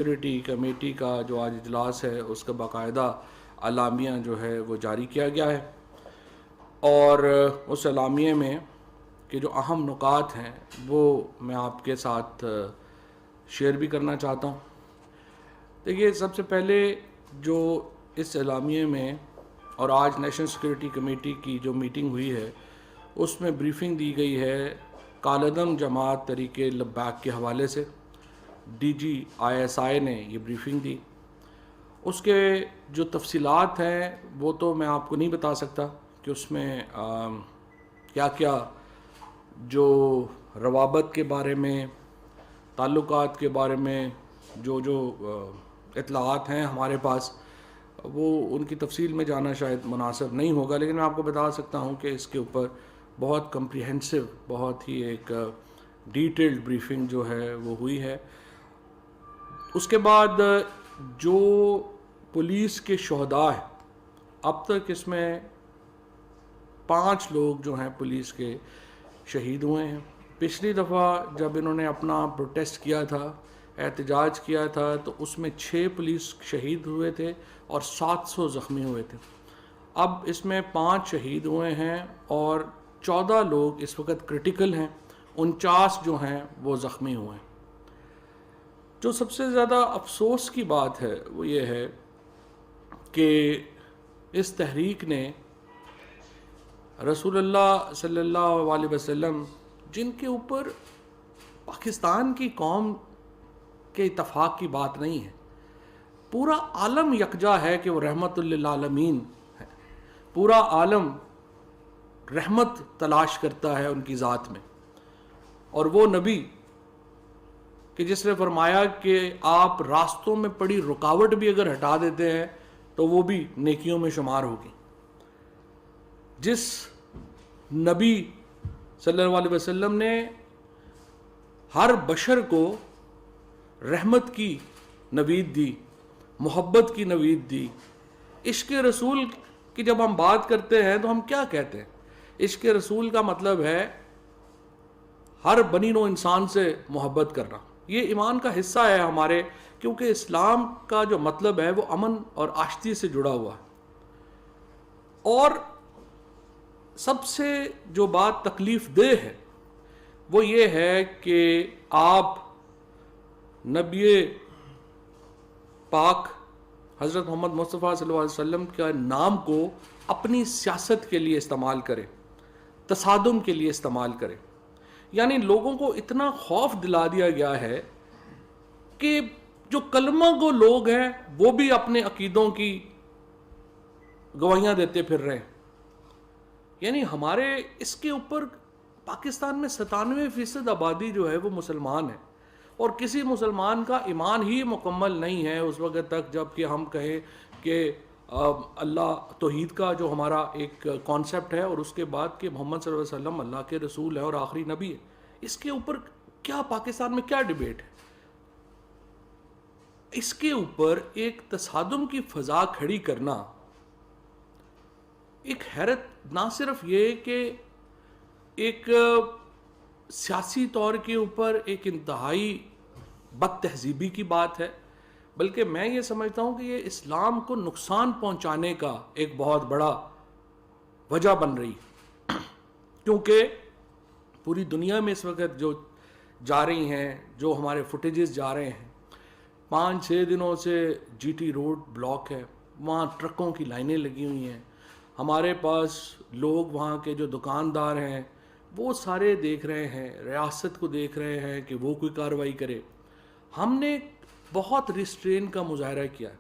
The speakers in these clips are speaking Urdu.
سیکورٹی کمیٹی کا جو آج اجلاس ہے اس کا باقاعدہ اعلامیہ جو ہے وہ جاری کیا گیا ہے، اور اس اعلامیے میں کہ جو اہم نکات ہیں وہ میں آپ کے ساتھ شیئر بھی کرنا چاہتا ہوں۔ دیکھیے، سب سے پہلے جو اس اعلامیے میں اور آج نیشنل سیکورٹی کمیٹی کی جو میٹنگ ہوئی ہے اس میں بریفنگ دی گئی ہے کالعدم جماعت تحریک لبیک کے حوالے سے۔ D G I S I نے یہ بریفنگ دی۔ اس کے جو تفصیلات ہیں وہ تو میں آپ کو نہیں بتا سکتا کہ اس میں کیا کیا جو روابط کے بارے میں، تعلقات کے بارے میں جو اطلاعات ہیں ہمارے پاس، وہ ان کی تفصیل میں جانا شاید مناسب نہیں ہوگا، لیکن میں آپ کو بتا سکتا ہوں کہ اس کے اوپر بہت کمپریہنسو، بہت ہی ایک ڈیٹیلڈ بریفنگ جو ہے وہ ہوئی ہے۔ اس کے بعد جو پولیس کے شہداء ہیں، اب تک اس میں 5 لوگ جو ہیں پولیس کے شہید ہوئے ہیں۔ پچھلی دفعہ جب انہوں نے اپنا پروٹیسٹ کیا تھا، احتجاج کیا تھا، تو اس میں 6 پولیس شہید ہوئے تھے اور 700 زخمی ہوئے تھے۔ اب اس میں 5 شہید ہوئے ہیں اور 14 لوگ اس وقت کرٹیکل ہیں، 49 جو ہیں وہ زخمی ہوئے ہیں۔ جو سب سے زیادہ افسوس کی بات ہے وہ یہ ہے کہ اس تحریک نے رسول اللہ صلی اللہ علیہ وسلم، جن کے اوپر پاکستان کی قوم کے اتفاق کی بات نہیں ہے، پورا عالم یکجا ہے کہ وہ رحمت للعالمین ہے، پورا عالم رحمت تلاش کرتا ہے ان کی ذات میں، اور وہ نبی کہ جس نے فرمایا کہ آپ راستوں میں پڑی رکاوٹ بھی اگر ہٹا دیتے ہیں تو وہ بھی نیکیوں میں شمار ہوگی، جس نبی صلی اللہ علیہ وسلم نے ہر بشر کو رحمت کی نوید دی، محبت کی نوید دی۔ عشق رسول کی جب ہم بات کرتے ہیں تو ہم کیا کہتے ہیں؟ عشق رسول کا مطلب ہے ہر بنی نوع انسان سے محبت کرنا۔ یہ ایمان کا حصہ ہے ہمارے، کیونکہ اسلام کا جو مطلب ہے وہ امن اور آشتی سے جڑا ہوا ہے۔ اور سب سے جو بات تکلیف دہ ہے وہ یہ ہے کہ آپ نبی پاک حضرت محمد مصطفیٰ صلی اللہ علیہ وسلم کے نام کو اپنی سیاست کے لیے استعمال کریں، تصادم کے لیے استعمال کریں۔ یعنی لوگوں کو اتنا خوف دلا دیا گیا ہے کہ جو کلمہ گو لوگ ہیں وہ بھی اپنے عقیدوں کی گواہیاں دیتے پھر رہے ہیں۔ یعنی ہمارے اس کے اوپر پاکستان میں 97% آبادی جو ہے وہ مسلمان ہے، اور کسی مسلمان کا ایمان ہی مکمل نہیں ہے اس وقت تک جب کہ ہم کہیں کہ اللہ توحید کا جو ہمارا ایک کانسیپٹ ہے، اور اس کے بعد کہ محمد صلی اللہ علیہ وسلم اللہ کے رسول ہے اور آخری نبی ہے، اس کے اوپر کیا پاکستان میں کیا ڈیبیٹ ہے؟ اس کے اوپر ایک تصادم کی فضا کھڑی کرنا ایک حیرت، نہ صرف یہ کہ ایک سیاسی طور کے اوپر ایک انتہائی بد تہذیبی کی بات ہے، بلکہ میں یہ سمجھتا ہوں کہ یہ اسلام کو نقصان پہنچانے کا ایک بہت بڑا وجہ بن رہی ہے۔ کیونکہ پوری دنیا میں اس وقت جو جا رہی ہیں، جو ہمارے فوٹیجز جا رہے ہیں، 5-6 دنوں سے جی ٹی روڈ بلاک ہے، وہاں ٹرکوں کی لائنیں لگی ہوئی ہیں، ہمارے پاس لوگ وہاں کے جو دکاندار ہیں وہ سارے دیکھ رہے ہیں، ریاست کو دیکھ رہے ہیں کہ وہ کوئی کارروائی کرے۔ ہم نے بہت ریسٹرین کا مظاہرہ کیا ہے،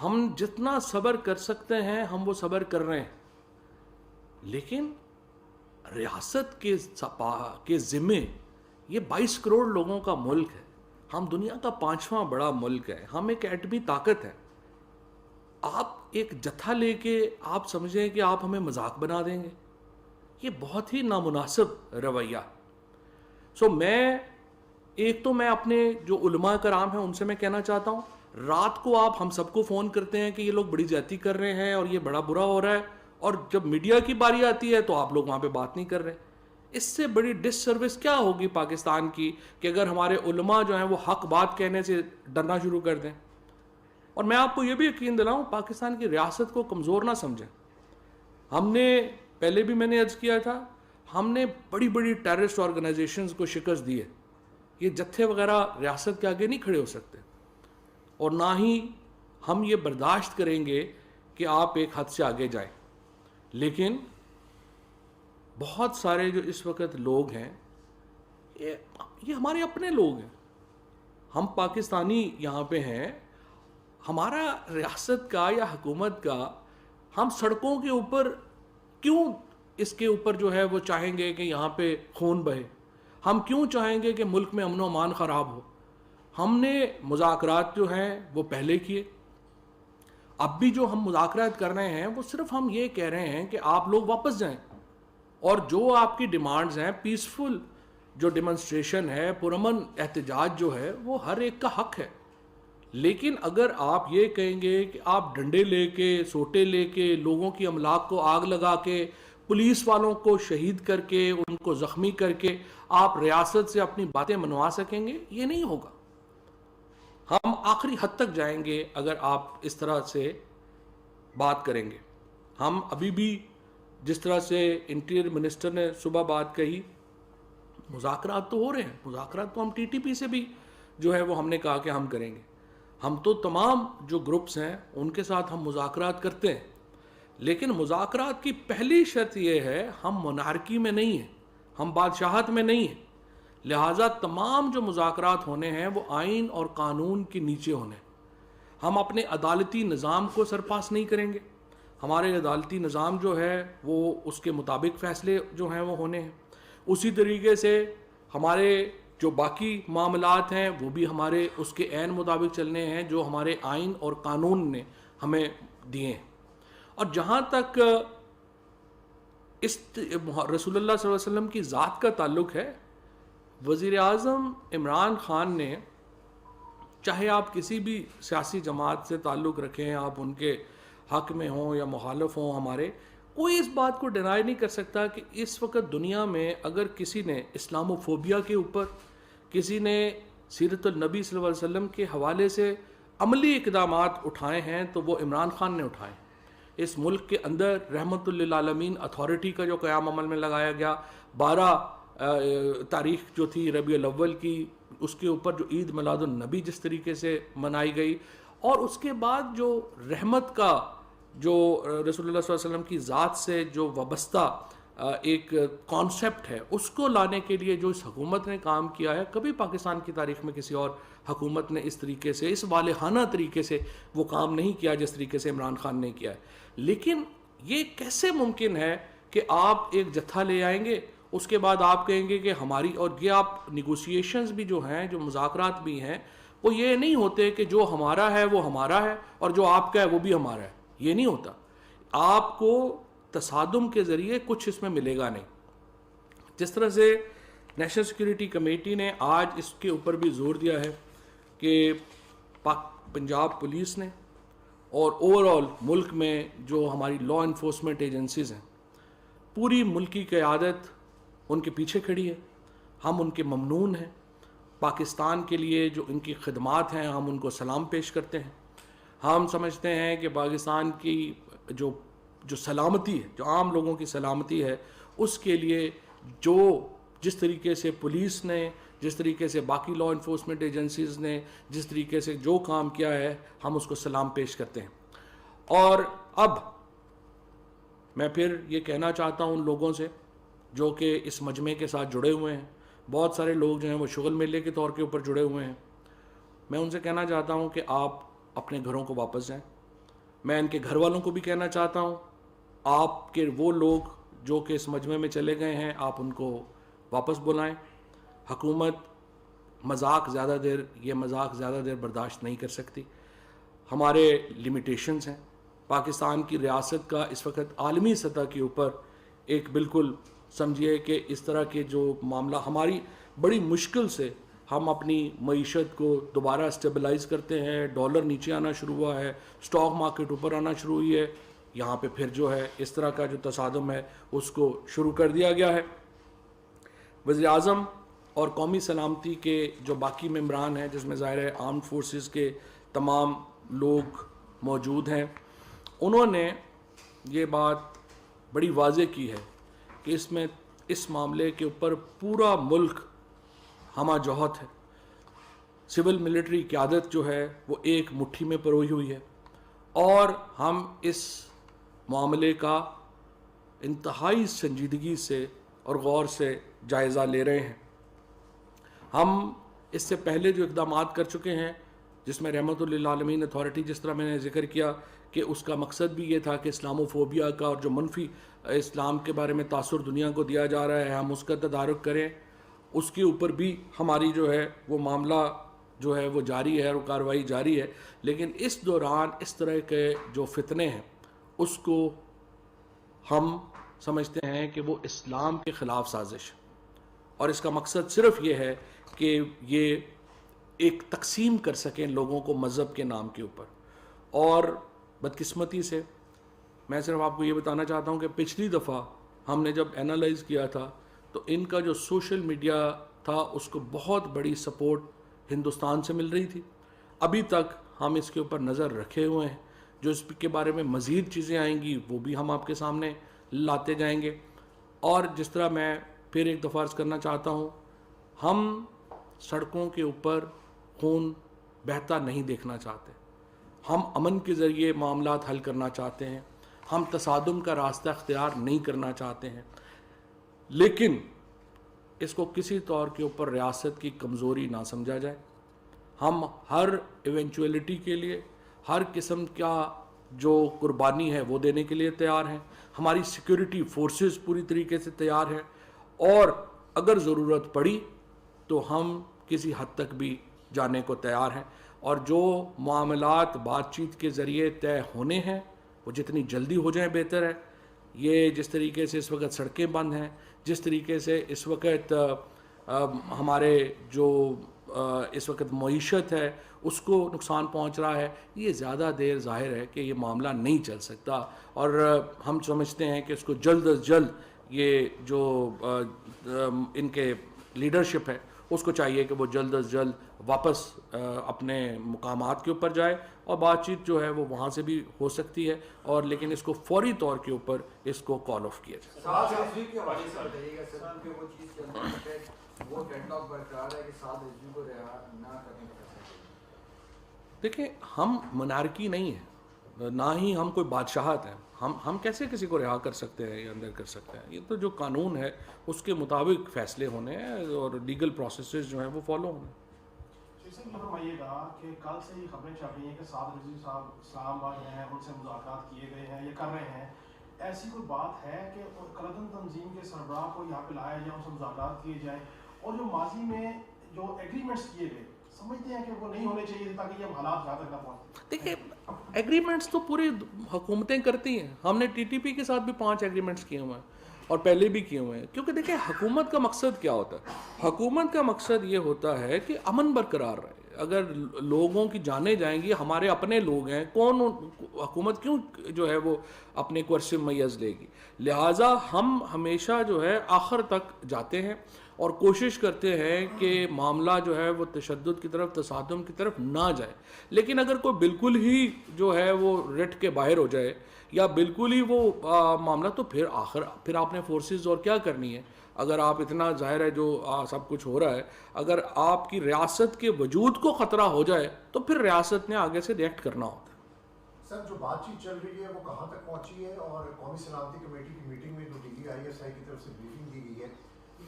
ہم جتنا صبر کر سکتے ہیں ہم وہ صبر کر رہے ہیں، لیکن ریاست کے ذمے یہ 22 کروڑ لوگوں کا ملک ہے، ہم دنیا کا 5واں بڑا ملک ہے، ہم ایک ایٹمی طاقت ہے۔ آپ ایک جتھا لے کے آپ سمجھیں کہ آپ ہمیں مذاق بنا دیں گے، یہ بہت ہی نامناسب رویہ۔ میں اپنے جو علماء کرام ہیں ان سے میں کہنا چاہتا ہوں، رات کو آپ ہم سب کو فون کرتے ہیں کہ یہ لوگ بڑی زیادتی کر رہے ہیں اور یہ بڑا برا ہو رہا ہے، اور جب میڈیا کی باری آتی ہے تو آپ لوگ وہاں پہ بات نہیں کر رہے۔ اس سے بڑی ڈس سروس کیا ہوگی پاکستان کی کہ اگر ہمارے علماء جو ہیں وہ حق بات کہنے سے ڈرنا شروع کر دیں. اور میں آپ کو یہ بھی یقین دلاؤں، پاکستان کی ریاست کو کمزور نہ سمجھیں. ہم نے پہلے بھی میں نے عرض کیا تھا، ہم نے بڑی بڑی ٹیررسٹ آرگنائزیشنز کو شکست دی ہے. یہ جتھے وغیرہ ریاست کے آگے نہیں کھڑے ہو سکتے، اور نہ ہی ہم یہ برداشت کریں گے کہ آپ ایک حد سے آگے جائیں. لیکن بہت سارے جو اس وقت لوگ ہیں یہ ہمارے اپنے لوگ ہیں. ہم پاکستانی یہاں پہ ہیں، ہمارا ریاست کا یا حکومت کا ہم سڑکوں کے اوپر کیوں اس کے اوپر جو ہے وہ چاہیں گے کہ یہاں پہ خون بہے؟ ہم کیوں چاہیں گے کہ ملک میں امن و امان خراب ہو؟ ہم نے مذاکرات جو ہیں وہ پہلے کیے. اب بھی جو ہم مذاکرات کر رہے ہیں وہ صرف ہم یہ کہہ رہے ہیں کہ آپ لوگ واپس جائیں، اور جو آپ کی ڈیمانڈز ہیں، پیسفل جو ڈیمونسٹریشن ہے، پرامن احتجاج جو ہے، وہ ہر ایک کا حق ہے. لیکن اگر آپ یہ کہیں گے کہ آپ ڈنڈے لے کے، سوٹے لے کے، لوگوں کی املاک کو آگ لگا کے، پولیس والوں کو شہید کر کے، ان کو زخمی کر کے آپ ریاست سے اپنی باتیں منوا سکیں گے، یہ نہیں ہوگا. ہم آخری حد تک جائیں گے اگر آپ اس طرح سے بات کریں گے. ہم ابھی بھی جس طرح سے انٹیریئر منسٹر نے صبح بات کہی، مذاکرات تو ہو رہے ہیں، مذاکرات تو ہم ٹی ٹی پی سے بھی جو ہے وہ ہم نے کہا کہ ہم کریں گے. ہم تو تمام جو گروپس ہیں ان کے ساتھ ہم مذاکرات کرتے ہیں، لیکن مذاکرات کی پہلی شرط یہ ہے ہم مونارکی میں نہیں ہیں، ہم بادشاہت میں نہیں ہیں. لہٰذا تمام جو مذاکرات ہونے ہیں وہ آئین اور قانون کے نیچے ہونے. ہم اپنے عدالتی نظام کو سرپاس نہیں کریں گے. ہمارے عدالتی نظام جو ہے وہ اس کے مطابق فیصلے جو ہیں وہ ہونے ہیں. اسی طریقے سے ہمارے جو باقی معاملات ہیں وہ بھی ہمارے اس کے عین مطابق چلنے ہیں جو ہمارے آئین اور قانون نے ہمیں دیے ہیں. اور جہاں تک اس رسول اللہ صلی اللہ علیہ وسلم کی ذات کا تعلق ہے، وزیر اعظم عمران خان نے، چاہے آپ کسی بھی سیاسی جماعت سے تعلق رکھیں، آپ ان کے حق میں ہوں یا مخالف ہوں ہمارے، کوئی اس بات کو ڈینائی نہیں کر سکتا کہ اس وقت دنیا میں اگر کسی نے اسلام فوبیا کے اوپر، کسی نے سیرت النبی صلی اللہ علیہ وسلم کے حوالے سے عملی اقدامات اٹھائے ہیں تو وہ عمران خان نے اٹھائے. اس ملک کے اندر رحمت للعالمین اتھارٹی کا جو قیام عمل میں لگایا گیا، 12 تاریخ جو تھی ربیع الاول کی، اس کے اوپر جو عید میلاد النبی جس طریقے سے منائی گئی، اور اس کے بعد جو رحمت کا جو رسول اللہ صلی اللہ علیہ وسلم کی ذات سے جو وابستہ ایک کانسیپٹ ہے، اس کو لانے کے لیے جو اس حکومت نے کام کیا ہے، کبھی پاکستان کی تاریخ میں کسی اور حکومت نے اس طریقے سے، اس والہانہ طریقے سے وہ کام نہیں کیا جس طریقے سے عمران خان نے کیا ہے. لیکن یہ کیسے ممکن ہے کہ آپ ایک جتھا لے آئیں گے، اس کے بعد آپ کہیں گے کہ ہماری، اور یہ آپ نیگوسیشنز بھی جو ہیں، جو مذاکرات بھی ہیں، وہ یہ نہیں ہوتے کہ جو ہمارا ہے وہ ہمارا ہے اور جو آپ کا ہے وہ بھی ہمارا ہے. یہ نہیں ہوتا. آپ کو تصادم کے ذریعے کچھ اس میں ملے گا نہیں. جس طرح سے نیشنل سیکیورٹی کمیٹی نے آج اس کے اوپر بھی زور دیا ہے کہ پنجاب پولیس نے اور اوور آل ملک میں جو ہماری لا انفورسمنٹ ایجنسیز ہیں، پوری ملکی قیادت ان کے پیچھے کھڑی ہے. ہم ان کے ممنون ہیں. پاکستان کے لیے جو ان کی خدمات ہیں ہم ان کو سلام پیش کرتے ہیں. ہم سمجھتے ہیں کہ پاکستان کی جو سلامتی ہے، جو عام لوگوں کی سلامتی ہے، اس کے لیے جس طریقے سے پولیس نے، جس طریقے سے باقی لا انفورسمنٹ ایجنسیز نے جس طریقے سے جو کام کیا ہے، ہم اس کو سلام پیش کرتے ہیں. اور اب میں پھر یہ کہنا چاہتا ہوں ان لوگوں سے جو کہ اس مجمع کے ساتھ جڑے ہوئے ہیں، بہت سارے لوگ جو ہیں وہ شغل میلے کے طور کے اوپر جڑے ہوئے ہیں، میں ان سے کہنا چاہتا ہوں کہ آپ اپنے گھروں کو واپس جائیں. میں ان کے گھر والوں کو بھی کہنا چاہتا ہوں، آپ کے وہ لوگ جو کہ اس مجمع میں چلے گئے ہیں، آپ ان کو واپس بلائیں. حکومت یہ مذاق زیادہ دیر برداشت نہیں کر سکتی. ہمارے لمیٹیشنز ہیں. پاکستان کی ریاست کا اس وقت عالمی سطح کے اوپر ایک بالکل سمجھیے کہ اس طرح کے جو معاملہ، ہماری بڑی مشکل سے ہم اپنی معیشت کو دوبارہ اسٹیبلائز کرتے ہیں. ڈالر نیچے آنا شروع ہوا ہے، اسٹاک مارکیٹ اوپر آنا شروع ہوئی ہے. یہاں پہ پھر جو ہے اس طرح کا جو تصادم ہے اس کو شروع کر دیا گیا ہے. وزیر اعظم اور قومی سلامتی کے جو باقی ممبران ہیں، جس میں ظاہر ہے آرمڈ فورسز کے تمام لوگ موجود ہیں، انہوں نے یہ بات بڑی واضح کی ہے کہ اس معاملے کے اوپر پورا ملک ہمہ جہت ہے. سول ملٹری قیادت جو ہے وہ ایک مٹھی میں پروئی ہوئی ہے، اور ہم اس معاملے کا انتہائی سنجیدگی سے اور غور سے جائزہ لے رہے ہیں. ہم اس سے پہلے جو اقدامات کر چکے ہیں، جس میں رحمت للعالمین اتھارٹی، جس طرح میں نے ذکر کیا کہ اس کا مقصد بھی یہ تھا کہ اسلاموفوبیا کا اور جو منفی اسلام کے بارے میں تاثر دنیا کو دیا جا رہا ہے ہم اس کا تدارک کریں. اس کے اوپر بھی ہماری جو ہے وہ معاملہ جو ہے وہ جاری ہے اور کارروائی جاری ہے. لیکن اس دوران اس طرح کے جو فتنے ہیں اس کو ہم سمجھتے ہیں کہ وہ اسلام کے خلاف سازش، اور اس کا مقصد صرف یہ ہے کہ یہ ایک تقسیم کر سکیں لوگوں کو مذہب کے نام کے اوپر. اور بدقسمتی سے میں صرف آپ کو یہ بتانا چاہتا ہوں کہ پچھلی دفعہ ہم نے جب اینالائز کیا تھا تو ان کا جو سوشل میڈیا تھا اس کو بہت بڑی سپورٹ ہندوستان سے مل رہی تھی. ابھی تک ہم اس کے اوپر نظر رکھے ہوئے ہیں. جو اس کے بارے میں مزید چیزیں آئیں گی وہ بھی ہم آپ کے سامنے لاتے جائیں گے. اور جس طرح میں پھر ایک دفعہ عرض کرنا چاہتا ہوں، ہم سڑکوں کے اوپر خون بہتا نہیں دیکھنا چاہتے. ہم امن کے ذریعے معاملات حل کرنا چاہتے ہیں. ہم تصادم کا راستہ اختیار نہیں کرنا چاہتے ہیں. لیکن اس کو کسی طور کے اوپر ریاست کی کمزوری نہ سمجھا جائے. ہم ہر ایونچولیٹی کے لیے، ہر قسم کا جو قربانی ہے وہ دینے کے لیے تیار ہیں. ہماری سیکیورٹی فورسز پوری طریقے سے تیار ہیں، اور اگر ضرورت پڑی تو ہم کسی حد تک بھی جانے کو تیار ہیں. اور جو معاملات بات چیت کے ذریعے طے ہونے ہیں وہ جتنی جلدی ہو جائیں بہتر ہے. یہ جس طریقے سے اس وقت سڑکیں بند ہیں، جس طریقے سے اس وقت ہمارے جو اس وقت معیشت ہے اس کو نقصان پہنچ رہا ہے، یہ زیادہ دیر ظاہر ہے کہ یہ معاملہ نہیں چل سکتا. اور ہم سمجھتے ہیں کہ اس کو جلد از جلد یہ جو ان کے لیڈرشپ ہے اس کو چاہیے کہ وہ جلد از جلد واپس اپنے مقامات کے اوپر جائے، اور بات چیت جو ہے وہ وہاں سے بھی ہو سکتی ہے، اور لیکن اس کو فوری طور کے اوپر اس کو کال آف کیا جائے. دیکھیں، ہم منارکی نہیں ہیں، نہ ہی ہم کوئی بادشاہت ہیں. ہم کیسے کسی کو رہا کر سکتے ہیں یا اندر کر سکتے ہیں؟ یہ تو جو قانون ہے اس کے مطابق فیصلے ہونے ہیں اور لیگل پروسیسز جو ہیں وہ فالو ہونے ہیں. یہ فرمائیے گا کہ کل سے یہ خبریں چل رہی ہیں کہ سعد رضوی صاحب اسلام آباد ہیں، ان سے مذاکرات کیے گئے ہیں، یہ کر رہے ہیں. ایسی کوئی بات ہے کہ قلعتن تنظیم کے سربراہ کو یہاں پہ لایا جائے، ان سے مذاکرات کیے جائیں، اور جو ماضی میں جو ایگریمنٹس کیے گئے سمجھتے ہیں کہ وہ نہیں ہونے چاہیے تاکہ یہ حالات جہاں تک نہ پہنچیں؟ دیکھیں، ایگریمنٹس تو پوری حکومتیں کرتی ہیں. ہم نے ٹی ٹی پی کے ساتھ بھی 5 ایگریمنٹس کیے ہوئے ہیں اور پہلے بھی کیے ہوئے ہیں. کیونکہ دیکھیں، حکومت کا مقصد کیا ہوتا ہے؟ حکومت کا مقصد یہ ہوتا ہے کہ امن برقرار رہے. اگر لوگوں کی جانیں جائیں گی، ہمارے اپنے لوگ ہیں، کون حکومت کیوں جو ہے وہ اپنے کو عرصے میز لے گی؟ لہٰذا ہم ہمیشہ جو ہے آخر تک جاتے ہیں اور کوشش کرتے ہیں کہ معاملہ جو ہے وہ تشدد کی طرف، تصادم کی طرف نہ جائے. لیکن اگر کوئی بالکل ہی جو ہے وہ رٹ کے باہر ہو جائے یا بالکل ہی وہ معاملہ، تو پھر آپ نے فورسز اور کیا کرنی ہے؟ اگر آپ اتنا ظاہر ہے جو سب کچھ ہو رہا ہے، اگر آپ کی ریاست کے وجود کو خطرہ ہو جائے تو پھر ریاست نے آگے سے ریئیکٹ کرنا ہوتا ہے. سر، جو بات چیت چل رہی ہے وہ کہاں تک پہنچی ہے؟ اور قومی سلامتی کمیٹی کی میٹنگ میں جو DGISI کی طرف سے بریفنگ دی گئی ہے،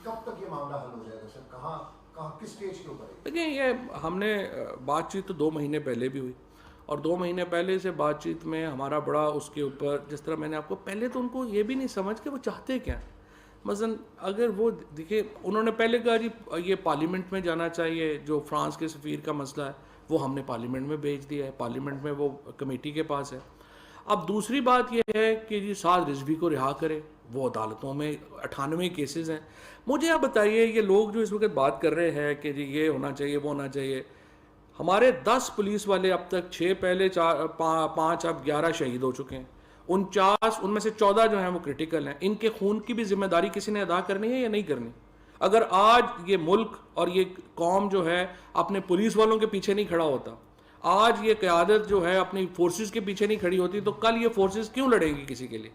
کب تک یہ معاملہ حل ہو جائے گا سر؟ کہاں کس سٹیج کے اوپر ہے؟ دیکھیں، یہ ہم نے بات چیت تو 2 مہینے پہلے بھی ہوئی، اور 2 مہینے پہلے سے بات چیت میں ہمارا بڑا اس کے اوپر، جس طرح میں نے آپ کو پہلے تو ان کو یہ بھی نہیں سمجھ کہ وہ چاہتے کیا ہیں. مثلا اگر وہ دیکھیں، انہوں نے پہلے کہا جی یہ پارلیمنٹ میں جانا چاہیے، جو فرانس کے سفیر کا مسئلہ ہے وہ ہم نے پارلیمنٹ میں بھیج دیا ہے، پارلیمنٹ میں وہ کمیٹی کے پاس ہے. اب دوسری بات یہ ہے کہ جی سعد رضوی کو رہا کرے، وہ عدالتوں میں 98 کیسز ہیں. مجھے آپ بتائیے، یہ لوگ جو اس وقت بات کر رہے ہیں کہ جی یہ ہونا چاہیے وہ ہونا چاہیے، ہمارے 10 پولیس والے اب تک 6 پہلے 5 اب 11 شہید ہو چکے ہیں. 49 ان میں سے 14 جو ہیں وہ کرٹیکل ہیں. ان کے خون کی بھی ذمہ داری کسی نے ادا کرنی ہے یا نہیں کرنی؟ اگر آج یہ ملک اور یہ قوم جو ہے اپنے پولیس والوں کے پیچھے نہیں کھڑا ہوتا، آج یہ قیادت جو ہے اپنی فورسز کے پیچھے نہیں کھڑی ہوتی، تو کل یہ فورسز کیوں لڑیں گی کسی کے لیے؟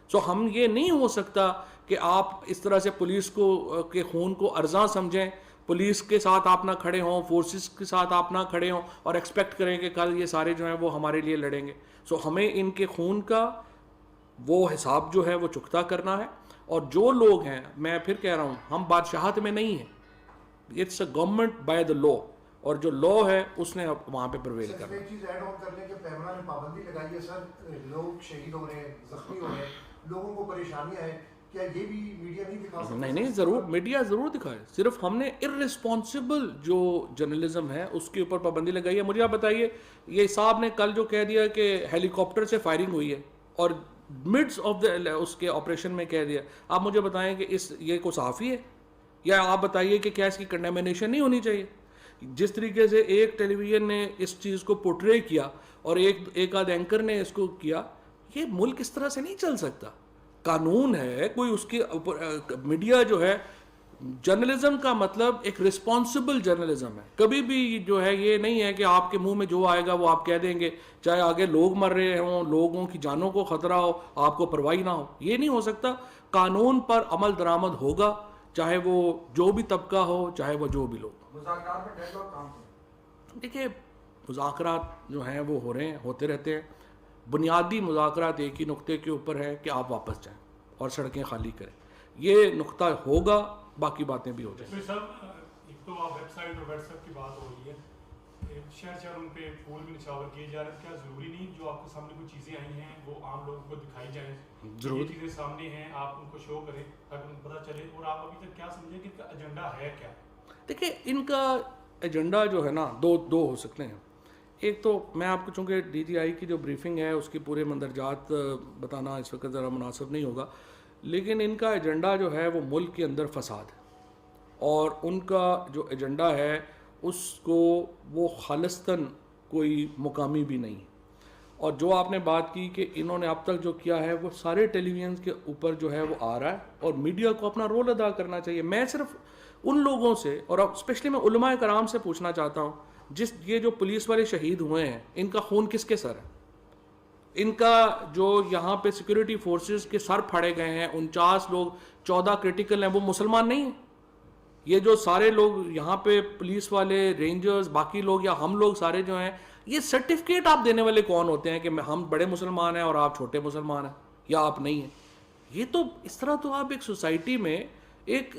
سو ہم یہ نہیں ہو سکتا کہ آپ اس طرح سے پولیس کو کے خون کو ارزاں سمجھیں، پولیس کے ساتھ آپ نہ کھڑے ہوں، فورسز کے ساتھ آپ نہ کھڑے ہوں اور ایکسپیکٹ کریں کہ کل یہ سارے جو ہیں وہ ہمارے لیے لڑیں گے. سو ہمیں ان کے خون کا وہ حساب جو ہے وہ چکتا کرنا ہے. اور جو لوگ ہیں، میں پھر کہہ رہا ہوں، ہم بادشاہت میں نہیں ہیں، it's a government by the law, اور جو لا ہے اس نے وہاں پہ پرویل کرنا. ایک چیز ایڈ آن کر لیں کہ پیمرا نے پابندی لگائی ہے سر، لوگ شہید ہو رہے ہیں، زخمی ہو رہے ہیں، لوگوں کو پریشانیاں ہیں، کیا یہ بھی میڈیا نہیں دکھا سکتا؟ نہیں ضرور میڈیا ضرور دکھائے، صرف ہم نے ارسپانسبل جو جرنلزم ہے اس کے اوپر پابندی لگائی ہے. مجھے آپ بتائیے، یہ صاحب نے کل جو کہہ دیا کہ ہیلی کاپٹر سے فائرنگ ہوئی ہے اور مڈس آف دا اس کے آپریشن میں کہہ دیا، آپ مجھے بتائیں کہ یہ کوئی صحافی ہے؟ یا آپ بتائیے کہ کیا اس کی کنڈیمنیشن نہیں ہونی چاہیے؟ جس طریقے سے ایک ٹیلی ویژن نے اس چیز کو پورٹرے کیا اور ایک آدھ اینکر نے اس کو کیا، یہ ملک اس طرح سے نہیں چل سکتا. قانون ہے کوئی، اس کی میڈیا جو ہے، جرنلزم کا مطلب ایک رسپانسبل جرنلزم ہے. کبھی بھی جو ہے یہ نہیں ہے کہ آپ کے منہ میں جو آئے گا وہ آپ کہہ دیں گے، چاہے آگے لوگ مر رہے ہوں، لوگوں کی جانوں کو خطرہ ہو، آپ کو پرواہی نہ ہو. یہ نہیں ہو سکتا. قانون پر عمل درآمد ہوگا، چاہے وہ جو بھی طبقہ ہو، چاہے وہ جو بھی لوگ. مذاکرات میں ڈیڈ لاک کہاں سے؟ دیکھیے، مذاکرات جو ہیں وہ ہو رہے ہیں، ہوتے رہتے ہیں. بنیادی مذاکرات ایک ہی نقطے کے اوپر ہے کہ آپ واپس جائیں اور سڑکیں خالی کریں. یہ نقطہ ہوگا، باقی باتیں بھی ہو جائیں. صاحب ایک تو آپ ویب سائٹ اور واٹس ایپ کی بات ہو رہی ہے، شہر شہر ان پہ پھول بھی نچھاور کیے جا رہے ہیں. کیا ضروری نہیں جو آپ کے سامنے کوئی چیزیں آئی ہیں وہ عام لوگوں کو دکھائی جائیں؟ ضرور. یہ چیزیں سامنے ہیں، آپ ان کو شو کریں تاکہ ان کو پتہ چلے. اور آپ ابھی تک کیا سمجھیں کہ ان کا ایجنڈا ہے کیا؟ دیکھیں، ان کا ایجنڈا جو ہے نا دو ہو سکتے ہیں. ایک تو میں آپ کو، چونکہ ڈی جی آئی کی جو بریفنگ ہے اس کی پورے مندرجات بتانا اس وقت ذرا مناسب نہیں ہوگا، لیکن ان کا ایجنڈا جو ہے وہ ملک کے اندر فساد ہے. اور ان کا جو ایجنڈا ہے اس کو وہ خالصتاً کوئی مقامی بھی نہیں. اور جو آپ نے بات کی کہ انہوں نے اب تک جو کیا ہے وہ سارے ٹیلی ویژنس کے اوپر جو ہے وہ آ رہا ہے، اور میڈیا کو اپنا رول ادا کرنا چاہیے. میں صرف ان لوگوں سے، اور اسپیشلی میں علماء کرام سے پوچھنا چاہتا ہوں، یہ جو پولیس والے شہید ہوئے ہیں، ان کا خون کس کے سر ہے؟ ان کا جو یہاں پہ سیکورٹی فورسز کے سر پھاڑے گئے ہیں، 49 لوگ، 14 کرٹیکل ہیں، وہ مسلمان نہیں ہیں؟ یہ جو سارے لوگ یہاں پہ پولیس والے، رینجرز، باقی لوگ یا ہم لوگ سارے جو ہیں، یہ سرٹیفکیٹ آپ دینے والے کون ہوتے ہیں کہ ہم بڑے مسلمان ہیں اور آپ چھوٹے مسلمان ہیں یا آپ نہیں ہیں؟ یہ تو اس طرح تو آپ ایک سوسائٹی میں ایک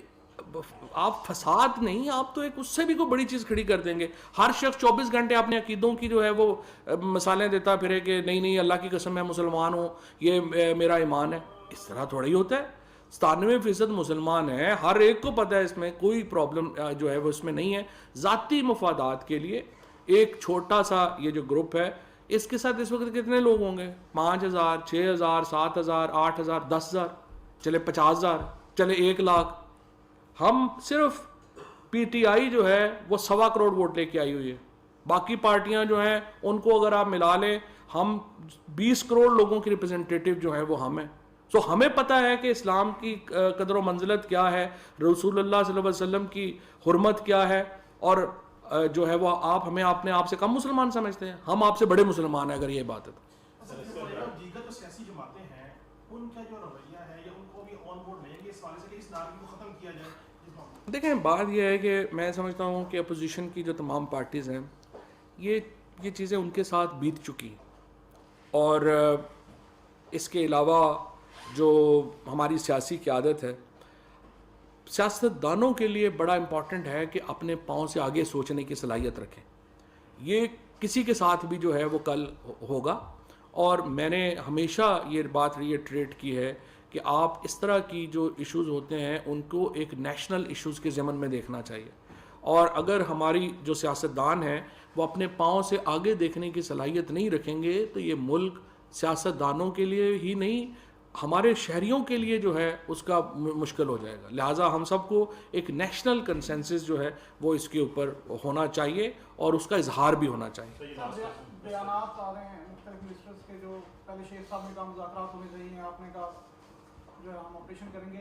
آپ فساد نہیں، آپ تو ایک اس سے بھی کوئی بڑی چیز کھڑی کر دیں گے. ہر شخص 24 گھنٹے اپنے عقیدوں کی جو ہے وہ مثالیں دیتا پھرے کہ نہیں اللہ کی قسم میں مسلمان ہوں، یہ میرا ایمان ہے. اس طرح تھوڑا ہی ہوتا ہے. 97% مسلمان ہیں، ہر ایک کو پتہ ہے، اس میں کوئی پرابلم جو ہے وہ اس میں نہیں ہے. ذاتی مفادات کے لیے ایک چھوٹا سا یہ جو گروپ ہے، اس کے ساتھ اس وقت کتنے لوگ ہوں گے؟ 5000، 6000، 7000، 8000، 10000، چلے 50000، چلے 1 لاکھ. ہم صرف پی ٹی آئی جو ہے وہ 1.25 کروڑ ووٹ لے کے آئی ہوئی ہے. باقی پارٹیاں جو ہیں ان کو اگر آپ ملا لیں، ہم 20 کروڑ لوگوں کی ریپرزنٹیٹیو جو ہیں وہ ہم ہیں. سو ہمیں پتہ ہے کہ اسلام کی قدر و منزلت کیا ہے، رسول اللہ صلی اللہ علیہ وسلم کی حرمت کیا ہے، اور جو ہے وہ ہمیں اپنے آپ سے کم مسلمان سمجھتے ہیں؟ ہم آپ سے بڑے مسلمان ہیں اگر یہ بات ہے تو. دیگر جو سیاسی جماعتیں ہیں ان کا جو رویہ ہے، یا ان کو بھی آن بورڈ لیں گے اس حوالے سے کہ اس ناراضگی کو ختم کیا جائے؟ دیکھیں، بات یہ ہے کہ میں سمجھتا ہوں کہ اپوزیشن کی جو تمام پارٹیز ہیں، یہ چیزیں ان کے ساتھ بیت چکی ہیں. اور اس کے علاوہ جو ہماری سیاسی قیادت ہے، سیاست دانوں کے لیے بڑا امپورٹنٹ ہے کہ اپنے پاؤں سے آگے سوچنے کی صلاحیت رکھیں. یہ کسی کے ساتھ بھی جو ہے وہ کل ہوگا. اور میں نے ہمیشہ یہ بات ریٹریٹ کی ہے کہ آپ اس طرح کی جو ایشوز ہوتے ہیں ان کو ایک نیشنل ایشوز کے ضمن میں دیکھنا چاہیے. اور اگر ہماری جو سیاستدان ہیں وہ اپنے پاؤں سے آگے دیکھنے کی صلاحیت نہیں رکھیں گے تو یہ ملک سیاستدانوں کے لیے ہی نہیں، ہمارے شہریوں کے لیے جو ہے اس کا مشکل ہو جائے گا. لہٰذا ہم سب کو ایک نیشنل کنسنسس جو ہے وہ اس کے اوپر ہونا چاہیے اور اس کا اظہار بھی ہونا چاہیے. بیانات آ رہے ہیں مختلف منسٹرز کے، جو پہلے شیخ صاحب نے کہا مذاکرات ہونے چاہیے، آپ نے کہا جو ہم آپریشن کریں گے.